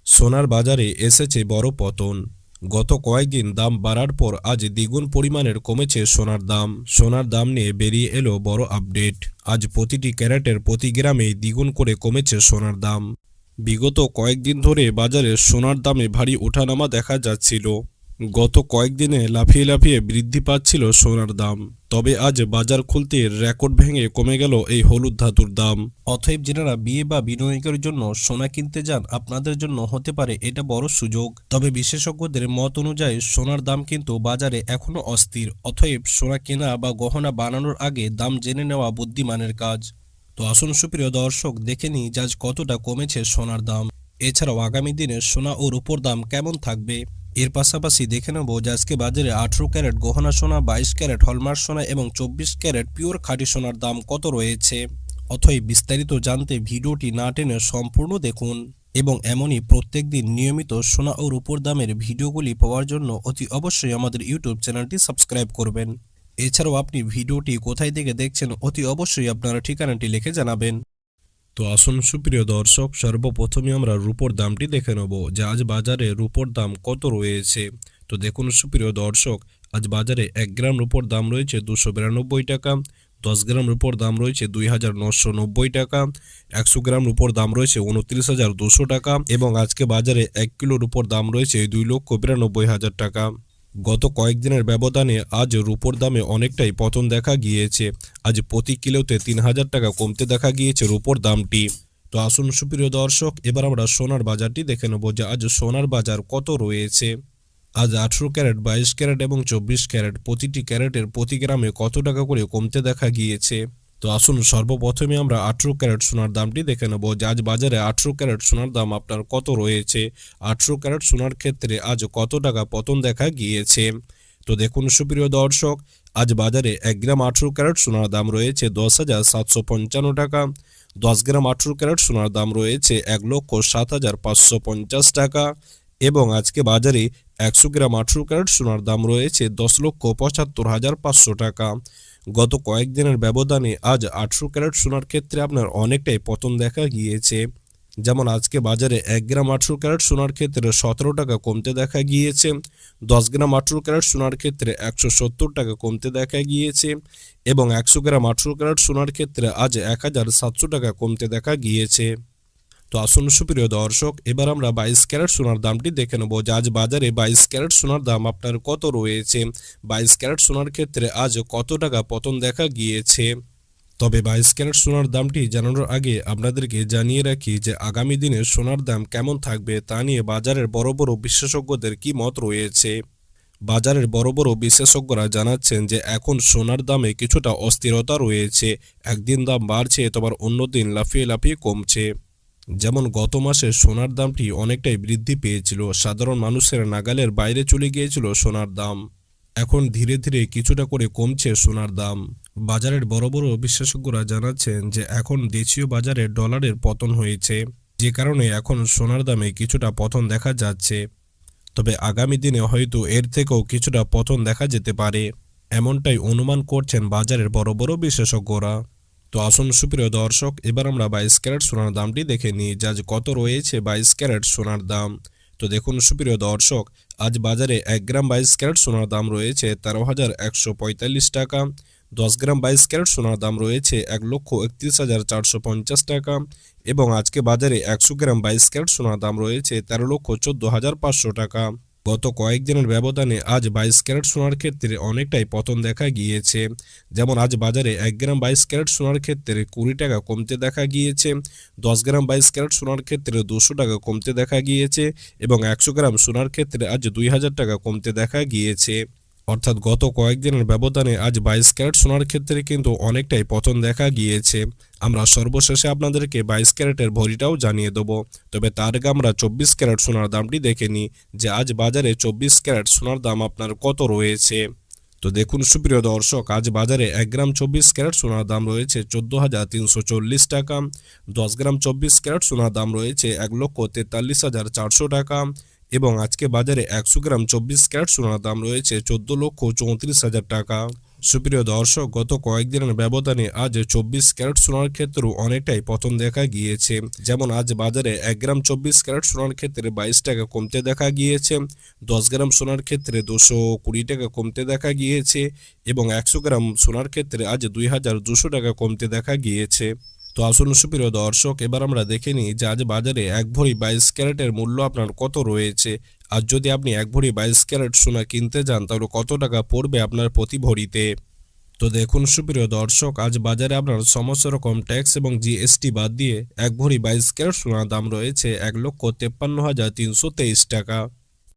সোনার বাজারে এসেছে বড় পতন। গত কয়েকদিন দাম বাড়ার পর আজ দ্বিগুণ পরিমাণের কমেছে সোনার দাম। সোনার দাম নিয়ে বেরিয়ে এলো বড় আপডেট। আজ প্রতিটি ক্যারেটের প্রতি গ্রামে দ্বিগুণ করে কমেছে সোনার দাম। বিগত কয়েকদিন ধরে বাজারে সোনার দামে ভারী ওঠানামা দেখা যাচ্ছিল। গত কয়েকদিনে লাফিয়ে লাফিয়ে বৃদ্ধি পাচ্ছিল সোনার দাম। তবে আজ বাজার খুলতে রেকর্ড ভেঙে কমে গেল এই হলুদ ধাতুর দাম। অতএব যারা বিয়ে বা বিনিয়োগের জন্য সোনা কিনতে যান, আপনাদের জন্য হতে পারে এটা বড় সুযোগ। তবে বিশেষজ্ঞদের মত অনুযায়ী সোনার দাম কিন্তু বাজারে এখনো অস্থির। অতএব সোনা কেনা বা গহনা বানানোর আগে দাম জেনে নেওয়া বুদ্ধিমানের কাজ। তো আসুন সুপ্রিয় দর্শক, দেখে নিই আজ কতটা কমেছে সোনার দাম। এছাড়াও আগামী দিনে সোনা ও রূপোর দাম কেমন থাকবে। এর পাশাপাশি দেখে নেব যে আজকে বাজারে 18 ক্যারেট গহনা সোনা, 22 ক্যারেট হলমার্ক সোনা এবং 24 ক্যারেট পিওর খাঁটি সোনার দাম কত রয়েছে। অথবা বিস্তারিত জানতে ভিডিওটি না টেনে সম্পূর্ণ দেখুন এবং এমনই প্রত্যেকদিন নিয়মিত সোনা ও রূপোর দামের ভিডিওগুলি পাওয়ার জন্য অতি অবশ্যই আমাদের ইউটিউব চ্যানেলটি সাবস্ক্রাইব করবেন। এছাড়াও আপনি ভিডিওটি কোথায় থেকে দেখছেন অতি অবশ্যই আপনার ঠিকানাটি লিখে জানাবেন। তো আসুন সুপ্রিয় দর্শক, সর্বপ্রথমে আমরা রূপোর দামটি দেখে নেব যে আজ বাজারে রূপোর দাম কত রয়েছে। তো দেখুন সুপ্রিয় দর্শক, আজ বাজারে 1 গ্রাম রূপোর দাম রয়েছে 292 টাকা, 10 গ্রাম রূপোর দাম রয়েছে 2990 টাকা, 100 গ্রাম রূপোর দাম রয়েছে 29,200 টাকা এবং আজকে বাজারে 1 কিলো রূপোর দাম রয়েছে 2,92,000 টাকা। গত কয়েকদিনের ব্যবধানে আজ রূপোর দামে অনেকটাই পতন দেখা গিয়েছে। আজ প্রতি কিলোতে 3,000 টাকা কমতে দেখা গিয়েছে রূপোর দামটি। তো আসুন সুপ্রিয় দর্শক, এবার আমরা সোনার বাজারটি দেখে নেব যে আজ সোনার বাজার কত রয়েছে। আজ 18 ক্যারেট, 22 ক্যারেট এবং 24 ক্যারেট প্রতিটি ক্যারেটের প্রতি গ্রামে কত টাকা করে কমতে দেখা গিয়েছে। তো আসুন সর্বপ্রথমে আমরা 18 ক্যারেট সোনার দামটি দেখে নেব যে আজ বাজারে 18 ক্যারেট সোনার দাম আপনার কত রয়েছে। 18 ক্যারেট সোনার ক্ষেত্রে আজ কত টাকা পতন দেখা গিয়েছে। তো দেখুন সুপ্রিয় দর্শক, আজ বাজারে 1 গ্রাম 18 ক্যারেট সোনার দাম রয়েছে 10,755 টাকা, 10 গ্রাম 18 ক্যারেট সোনার দাম রয়েছে 1,07,550 টাকা এবং আজকে বাজারে 100 গ্রাম 18 ক্যারেট সোনার দাম রয়েছে 10,75,500 টাকা। গত কয়েকদিনের ব্যবধানে আজ 18 ক্যারেট সোনার ক্ষেত্রে আপনার অনেকটাই পতন দেখা গিয়েছে। যেমন আজকে বাজারে 1 গ্রাম 18 ক্যারেট সোনার ক্ষেত্রে 17 টাকা কমতে দেখা গিয়েছে, 10 গ্রাম 18 ক্যারেট সোনার ক্ষেত্রে 170 টাকা কমতে দেখা গিয়েছে এবং 100 গ্রাম 18 ক্যারেট সোনার ক্ষেত্রে আজ 1,700 টাকা কমতে দেখা গিয়েছে। তো আসুন সুপ্রিয় দর্শক, এবার আমরা 22 ক্যারেট সোনার দামটি দেখে নেব যে আজ বাজারে 22 ক্যারেট সোনার দাম আপনার কত রয়েছে। 22 ক্যারেট সোনার ক্ষেত্রে আজ কত টাকা পতন দেখা গিয়েছে। তবে 22 ক্যারেট সোনার দামটি জানানোর আগে আপনাদেরকে জানিয়ে রাখি যে আগামী দিনে সোনার দাম কেমন থাকবে তা নিয়ে বাজারের বড় বড় বিশেষজ্ঞদের কি মত রয়েছে। বাজারের বড় বড় বিশেষজ্ঞরা জানাচ্ছেন যে এখন সোনার দামে কিছুটা অস্থিরতা রয়েছে। একদিন দাম বাড়ছে, তোমার অন্য দিন লাফিয়ে লাফিয়ে কমছে। যেমন গত মাসে সোনার দামটি অনেকটাই বৃদ্ধি পেয়েছিল, সাধারণ মানুষের নাগালের বাইরে চলে গিয়েছিল সোনার দাম। এখন ধীরে ধীরে কিছুটা করে কমছে সোনার দাম। বাজারের বড় বড় বিশেষজ্ঞরা জানাচ্ছেন যে এখন দেশীয় বাজারে ডলারের পতন হয়েছে, যে কারণে এখন সোনার দামে কিছুটা পতন দেখা যাচ্ছে। তবে আগামী দিনে হয়তো এর থেকেও কিছুটা পতন দেখা যেতে পারে, এমনটাই অনুমান করছেন বাজারের বড় বড় বিশেষজ্ঞরা। তো আসুন সুপ্রিয় দর্শক, এবার আমরা 22 ক্যারেট সোনার দামটি দেখে নিই যে আজ কত রয়েছে 22 ক্যারেট সোনার দাম। তো দেখুন সুপ্রিয় দর্শক, আজ বাজারে 1 গ্রাম 22 ক্যারেট সোনার দাম রয়েছে 13,145 টাকা, 10 গ্রাম 22 ক্যারেট সোনার দাম রয়েছে 1,31,450 টাকা এবং আজকে বাজারে 100 গ্রাম 22 ক্যারেট সোনার দাম রয়েছে 13,14,500 টাকা। গত কয়েকদিনের ব্যবধানে আজ 22 ক্যারেট সোনার ক্ষেত্রে অনেকটাই পতন দেখা গিয়েছে। যেমন আজ বাজারে 1 গ্রাম 22 ক্যারেট সোনার ক্ষেত্রে 20 টাকা কমতে দেখা গিয়েছে, 10 গ্রাম 22 ক্যারেট সোনার ক্ষেত্রে 200 টাকা কমতে দেখা গিয়েছে এবং 100 গ্রাম সোনার ক্ষেত্রে আজ 2,000 টাকা কমতে দেখা গিয়েছে। অর্থাৎ গত কয়েকদিনের ব্যবধানে আজ 22 ক্যারেট সোনার ক্ষেত্রে কিন্তু অনেকটাই পতন দেখা গিয়েছে। আমরা সর্বশেষে আপনাদেরকে 22 ক্যারেটের ভরিটাও জানিয়ে দেবো। তবে তার আগে আমরা 24 ক্যারেট সোনার দামটি দেখে নিই যে আজ বাজারে 24 ক্যারেট সোনার দাম আপনার কত রয়েছে। তো দেখুন সুপ্রিয় দর্শক, আজ বাজারে 1 গ্রাম 24 ক্যারেট সোনার দাম রয়েছে 14,340 টাকা, 10 গ্রাম 24 ক্যারেট সোনার দাম রয়েছে 1,43,400 টাকা এবং আজকে বাজারে 100 গ্রাম 24 ক্যারেট সোনার দাম রয়েছে 14,34,000 টাকা। সুপ্রিয় দর্শক, গত কয়েকদিনের ব্যবধানে আজ 24 ক্যারেট সোনার ক্ষেত্রেও অনেকটাই পতন দেখা গিয়েছে। যেমন আজ বাজারে 1 গ্রাম 24 ক্যারেট সোনার ক্ষেত্রে 22 টাকা কমতে দেখা গিয়েছে, 10 গ্রাম সোনার ক্ষেত্রে 220 টাকা কমতে দেখা গিয়েছে এবং 100 গ্রাম সোনার ক্ষেত্রে আজ 2200 টাকা কমতে দেখা গিয়েছে। তো আসুন সুপ্রিয় দর্শক, এবার আমরা দেখে নিই যে আজ বাজারে 1 ভরি 22 ক্যারেটের মূল্য আপনার কত রয়েছে। আর যদি আপনি 1 ভরি 22 ক্যারেট সোনা কিনতে যান তাহলে কত টাকা পড়বে আপনার প্রতি ভরিতে। তো দেখুন সুপ্রিয় দর্শক, আজ বাজারে আপনার সমস্ত রকম ট্যাক্স এবং জিএসটি বাদ দিয়ে 1 ভরি 22 ক্যারেট সোনার দাম রয়েছে 1,53,323 টাকা।